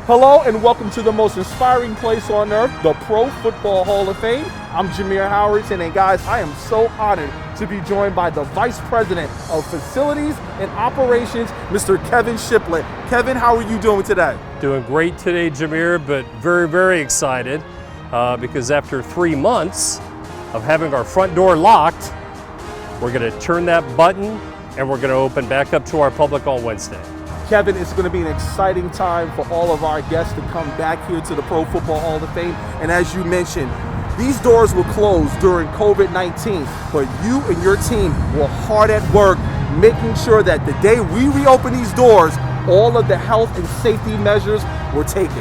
Hello and welcome to the most inspiring place on earth, the Pro Football Hall of Fame. I'm Jameer Howardson, and guys, I am so honored to be joined by the Vice President of Facilities and Operations, Mr. Kevin Shifflett. Kevin, how are you doing today? Doing great today, Jameer, but very excited because after 3 months of having our front door locked, we're going to turn that button and we're going to open back up to our public on Wednesday. Kevin, it's going to be an exciting time for all of our guests to come back here to the Pro Football Hall of Fame. And as you mentioned, these doors were closed during COVID-19, but you and your team were hard at work making sure that the day we reopen these doors, all of the health and safety measures were taken.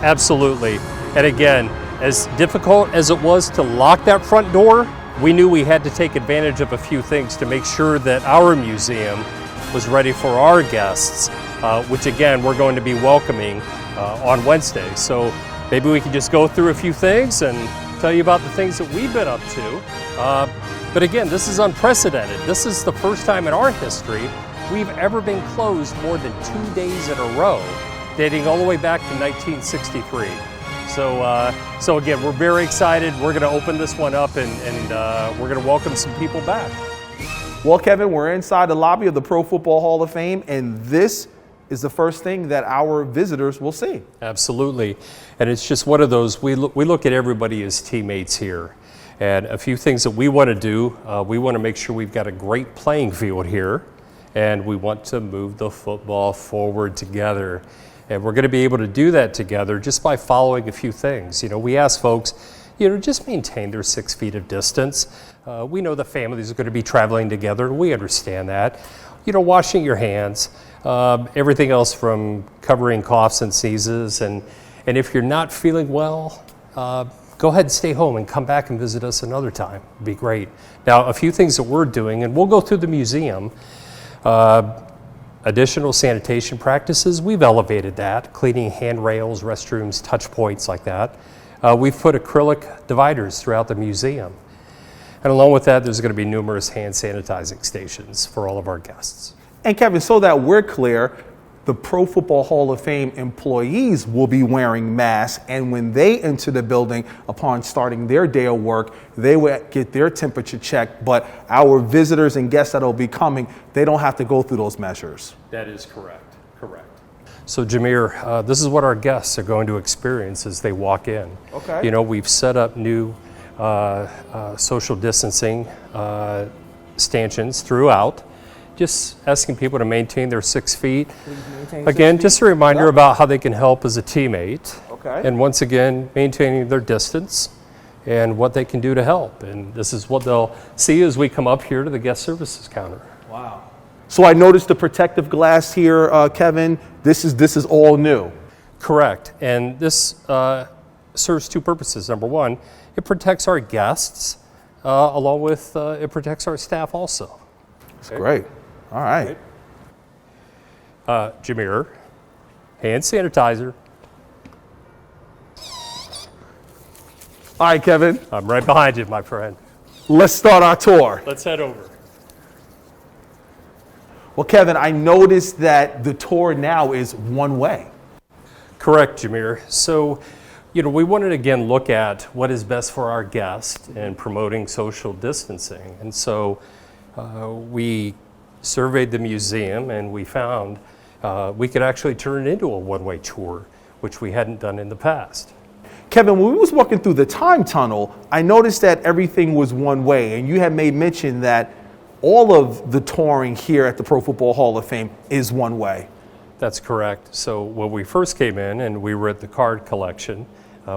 Absolutely. And again, as difficult as it was to lock that front door, we knew we had to take advantage of a few things to make sure that our museum was ready for our guests, which again, we're going to be welcoming on Wednesday. So maybe we can just go through a few things and tell you about the things that we've been up to. But again, this is unprecedented. This is the first time in our history we've ever been closed more than 2 days in a row, dating all the way back to 1963. So again, we're very excited. We're going to open this one up and we're going to welcome some people back. Well, Kevin, we're inside the lobby of the Pro Football Hall of Fame, and this is the first thing that our visitors will see. Absolutely. And it's just one of those, we look at everybody as teammates here. And a few things that we want to do, we want to make sure we've got a great playing field here, and we want to move the football forward together. And we're going to be able to do that together just by following a few things. You know, we ask folks, just maintain their 6 feet of distance. We know the families are going to be traveling together, and we understand that. Washing your hands, everything else from covering coughs and sneezes. And if you're not feeling well, go ahead and stay home and come back and visit us another time. It'd be great. Now, a few things that we're doing, and we'll go through the museum. Additional sanitation practices, we've elevated that, cleaning handrails, restrooms, touch points like that. We've put acrylic dividers throughout the museum. And along with that, there's going to be numerous hand sanitizing stations for all of our guests. And Kevin, so that we're clear, the Pro Football Hall of Fame employees will be wearing masks, and when they enter the building upon starting their day of work, they will get their temperature checked, but our visitors and guests that will be coming, they don't have to go through those measures. That is correct. So Jameer, this is what our guests are going to experience as they walk in. Okay. We've set up new social distancing stanchions throughout, just asking people to maintain their 6 feet. Again, just a reminder about how they can help as a teammate. Okay. And once again, maintaining their distance and what they can do to help. And this is what they'll see as we come up here to the guest services counter. Wow. So I noticed the protective glass here, Kevin. This is all new. Correct. And this serves two purposes. Number one, it protects our guests, along with it protects our staff also. That's great. All right. Jameer, hand sanitizer. All right, Kevin. I'm right behind you, my friend. Let's start our tour. Let's head over. Well, Kevin, I noticed that the tour now is one way. Correct, Jameer. So, we wanted to again look at what is best for our guests in promoting social distancing. And so we surveyed the museum and we found we could actually turn it into a one-way tour, which we hadn't done in the past. Kevin, when we was walking through the time tunnel, I noticed that everything was one way, and you had made mention that all of the touring here at the Pro Football Hall of Fame is one way. That's correct. So when we first came in and we were at the card collection,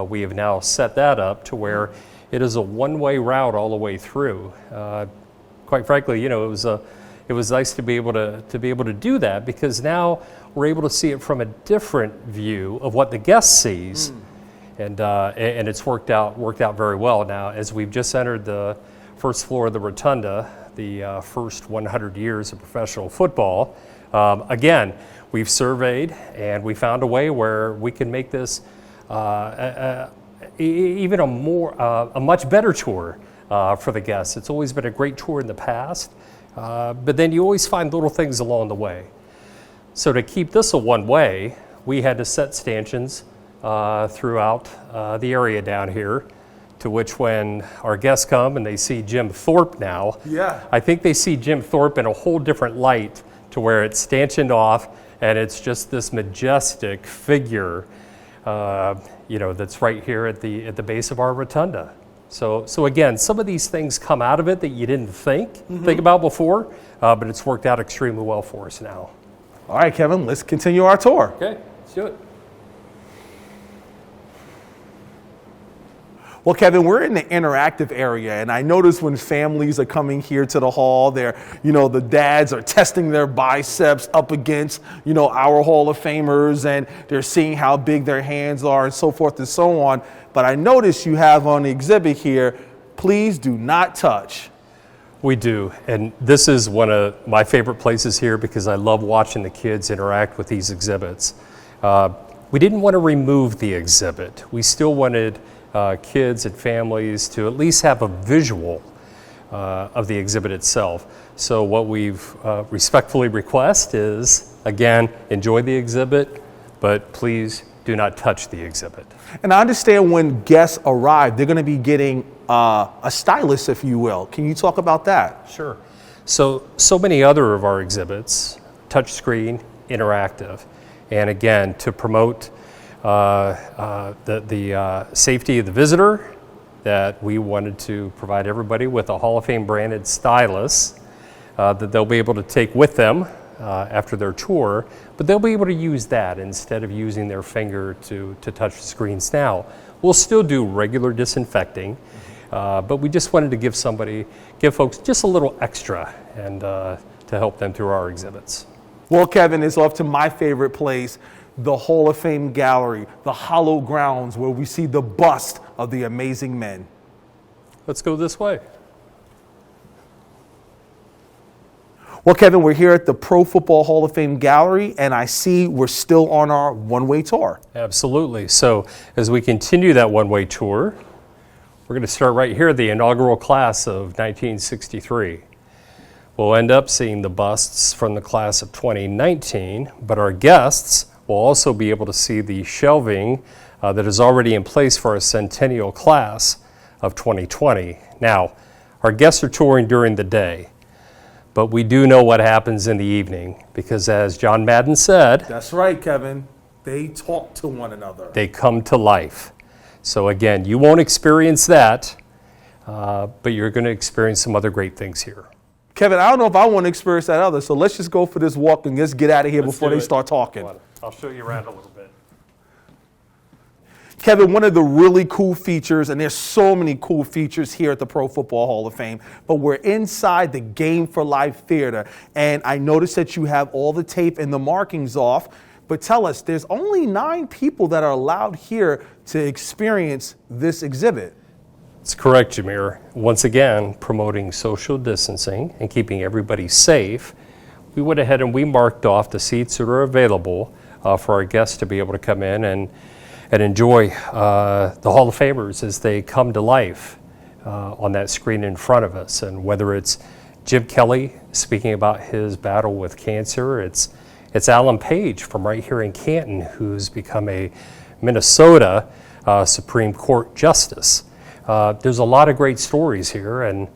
we have now set that up to where it is a one-way route all the way through. Quite frankly, it was nice to be able to do that, because now we're able to see it from a different view of what the guest sees, and it's worked out very well. Now, as we've just entered the first floor of the rotunda, the first 100 years of professional football, again, we've surveyed and we found a way where we can make this even a much better tour for the guests. It's always been a great tour in the past, but then you always find little things along the way. So to keep this a one-way, we had to set stanchions throughout the area down here, to which when our guests come and they see Jim Thorpe now, I think they see Jim Thorpe in a whole different light, to where it's stanchioned off and it's just this majestic figure, that's right here at the base of our rotunda. So again, some of these things come out of it that you didn't think about before, but it's worked out extremely well for us now. All right, Kevin, let's continue our tour. Okay, let's do it. Well, Kevin, we're in the interactive area, and I notice when families are coming here to the hall, the dads are testing their biceps up against, our Hall of Famers, and they're seeing how big their hands are and so forth and so on. But I notice you have on the exhibit here, please do not touch. We do, and this is one of my favorite places here because I love watching the kids interact with these exhibits. We didn't want to remove the exhibit. We still wanted kids and families to at least have a visual of the exhibit itself. So what we've respectfully request is, again, enjoy the exhibit, but please do not touch the exhibit. And I understand when guests arrive, they're going to be getting a stylus, if you will. Can you talk about that? Sure. So many other of our exhibits, touchscreen, interactive, and again, to promote the safety of the visitor, that we wanted to provide everybody with a Hall of Fame branded stylus that they'll be able to take with them after their tour, but they'll be able to use that instead of using their finger to touch the screens now. We'll still do regular disinfecting, but we just wanted to give folks just a little extra and to help them through our exhibits. Well, Kevin, it's off to my favorite place, the Hall of Fame Gallery, the hollow grounds where we see the bust of the amazing men. Let's go this way. Well, Kevin, we're here at the Pro Football Hall of Fame Gallery, and I see we're still on our one-way tour. Absolutely. So as we continue that one-way tour, we're going to start right here, the inaugural class of 1963. We'll end up seeing the busts from the class of 2019, but our guests will also be able to see the shelving that is already in place for our centennial class of 2020. Now, our guests are touring during the day, but we do know what happens in the evening because, as John Madden said, that's right, Kevin, they talk to one another. They come to life. So again, you won't experience that, but you're going to experience some other great things here. Kevin, I don't know if I want to experience that other, so let's just go for this walk and let's get out of here before they start talking. I'll show you around a little bit. Kevin, one of the really cool features, and there's so many cool features here at the Pro Football Hall of Fame, but we're inside the Game for Life Theater, and I noticed that you have all the tape and the markings off, but tell us, there's only 9 people that are allowed here to experience this exhibit. That's correct, Jameer. Once again, promoting social distancing and keeping everybody safe, we went ahead and we marked off the seats that are available for our guests to be able to come in and enjoy the Hall of Famers as they come to life on that screen in front of us. And whether it's Jim Kelly speaking about his battle with cancer, it's Alan Page from right here in Canton, who's become a Minnesota Supreme Court Justice. There's a lot of great stories here, and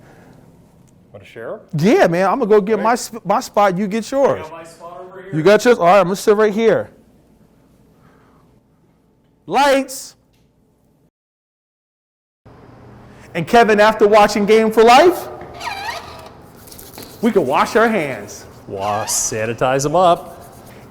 want to share? Yeah, man, I'm going to go get my spot, you get yours. I got my spot over here. You got yours? All right, I'm going to sit right here. Lights. And Kevin, after watching Game for Life, we can wash our hands. Sanitize them up.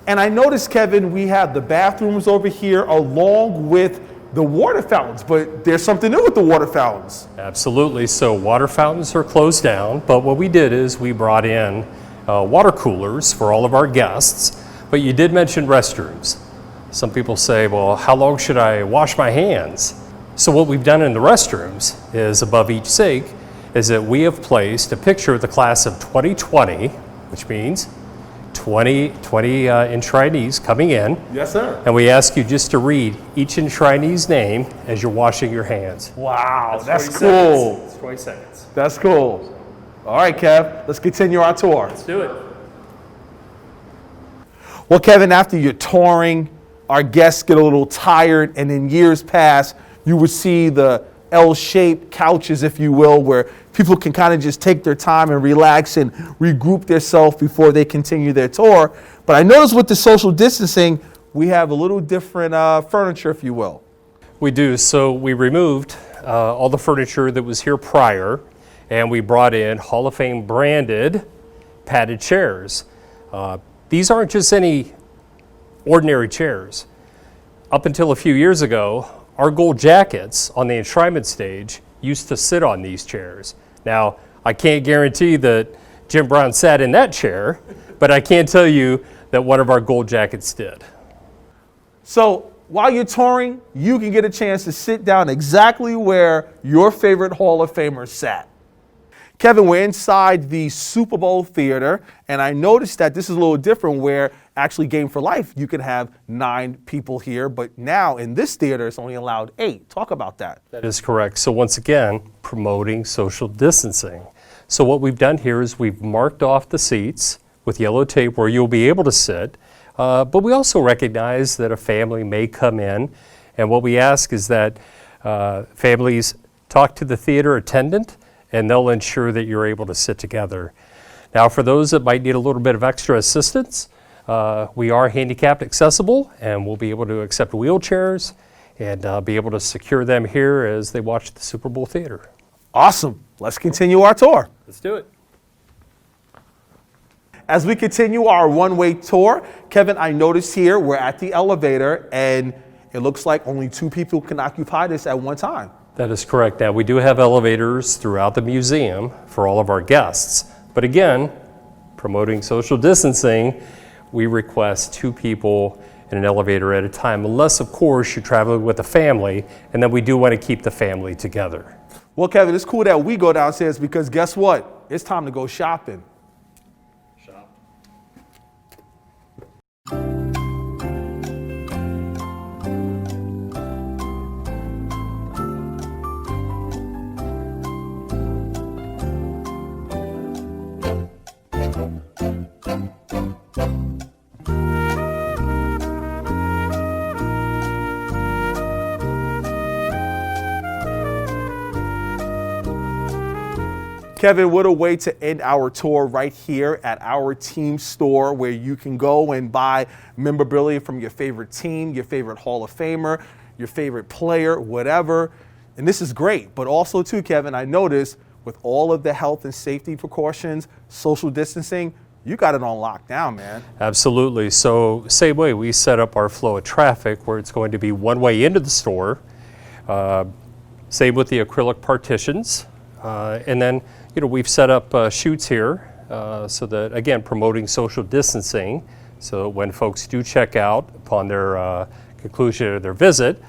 And I noticed, Kevin, we have the bathrooms over here along with the water fountains, but there's something new with the water fountains. Absolutely. So water fountains are closed down, but what we did is we brought in water coolers for all of our guests, but you did mention restrooms. Some people say, well, how long should I wash my hands? So what we've done in the restrooms is above each sink is that we have placed a picture of the class of 2020, which means 20 enshrinees coming in. Yes, sir. And we ask you just to read each enshrinee's name as you're washing your hands. Wow, that's cool. Seconds. It's 20 seconds. That's cool. All right, Kev, let's continue our tour. Let's do it. Well, Kevin, after you're touring our guests get a little tired, and in years past, you would see the L-shaped couches, if you will, where people can kind of just take their time and relax and regroup themselves before they continue their tour. But I noticed with the social distancing, we have a little different furniture, if you will. We do. So we removed all the furniture that was here prior, and we brought in Hall of Fame branded padded chairs. These aren't just any ordinary chairs. Up until a few years ago, our gold jackets on the enshrinement stage used to sit on these chairs. Now, I can't guarantee that Jim Brown sat in that chair, but I can tell you that one of our gold jackets did. So while you're touring, you can get a chance to sit down exactly where your favorite Hall of Famers sat. Kevin, we're inside the Super Bowl theater, and I noticed that this is a little different where actually Game for Life, you could have 9 people here, but now in this theater, it's only allowed 8. Talk about that. That is correct. So once again, promoting social distancing. So what we've done here is we've marked off the seats with yellow tape where you'll be able to sit, but we also recognize that a family may come in, and what we ask is that families talk to the theater attendant, and they'll ensure that you're able to sit together. Now, for those that might need a little bit of extra assistance, we are handicapped accessible, and we'll be able to accept wheelchairs and be able to secure them here as they watch the Super Bowl theater. Awesome. Let's continue our tour. Let's do it. As we continue our one-way tour, Kevin, I noticed here we're at the elevator, and it looks like only 2 people can occupy this at one time. That is correct. Now, we do have elevators throughout the museum for all of our guests. But again, promoting social distancing, we request 2 people in an elevator at a time, unless, of course, you're traveling with a family, and then we do want to keep the family together. Well, Kevin, it's cool that we go downstairs because guess what? It's time to go shopping. Kevin, what a way to end our tour right here at our team store where you can go and buy memorabilia from your favorite team, your favorite Hall of Famer, your favorite player, whatever. And this is great. But also, too, Kevin, I noticed with all of the health and safety precautions, social distancing, you got it on lockdown, man. Absolutely. So same way, we set up our flow of traffic where it's going to be one way into the store. Same with the acrylic partitions. And then, we've set up chutes here so that, again, promoting social distancing. So when folks do check out upon their conclusion of their visit,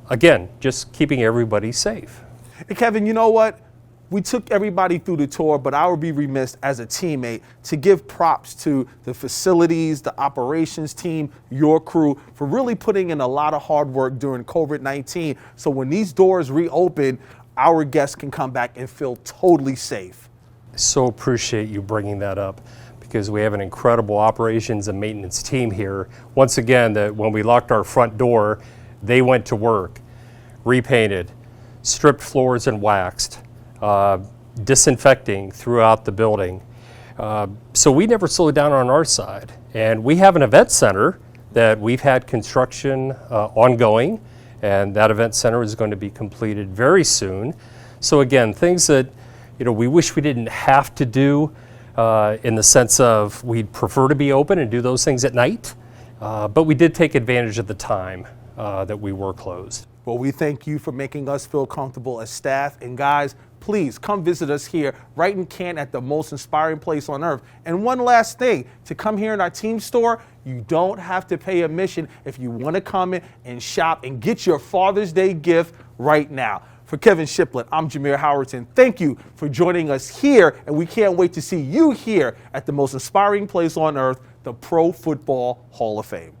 again, just keeping everybody safe. And Kevin, you know what? We took everybody through the tour, but I would be remiss as a teammate to give props to the facilities, the operations team, your crew, for really putting in a lot of hard work during COVID-19. So when these doors reopen, our guests can come back and feel totally safe. I so appreciate you bringing that up because we have an incredible operations and maintenance team here. Once again, that when we locked our front door, they went to work, repainted, stripped floors and waxed, disinfecting throughout the building. So we never slowed down on our side. And we have an event center that we've had construction ongoing, and that event center is going to be completed very soon. So again, things that we wish we didn't have to do in the sense of we'd prefer to be open and do those things at night, but we did take advantage of the time that we were closed. Well, we thank you for making us feel comfortable as staff. And guys, please come visit us here right in Canton at the most inspiring place on earth. And one last thing, to come here in our team store, you don't have to pay admission if you want to come in and shop and get your Father's Day gift right now. For Kevin Shifflett, I'm Jameer Howerton. Thank you for joining us here, and we can't wait to see you here at the most inspiring place on earth, the Pro Football Hall of Fame.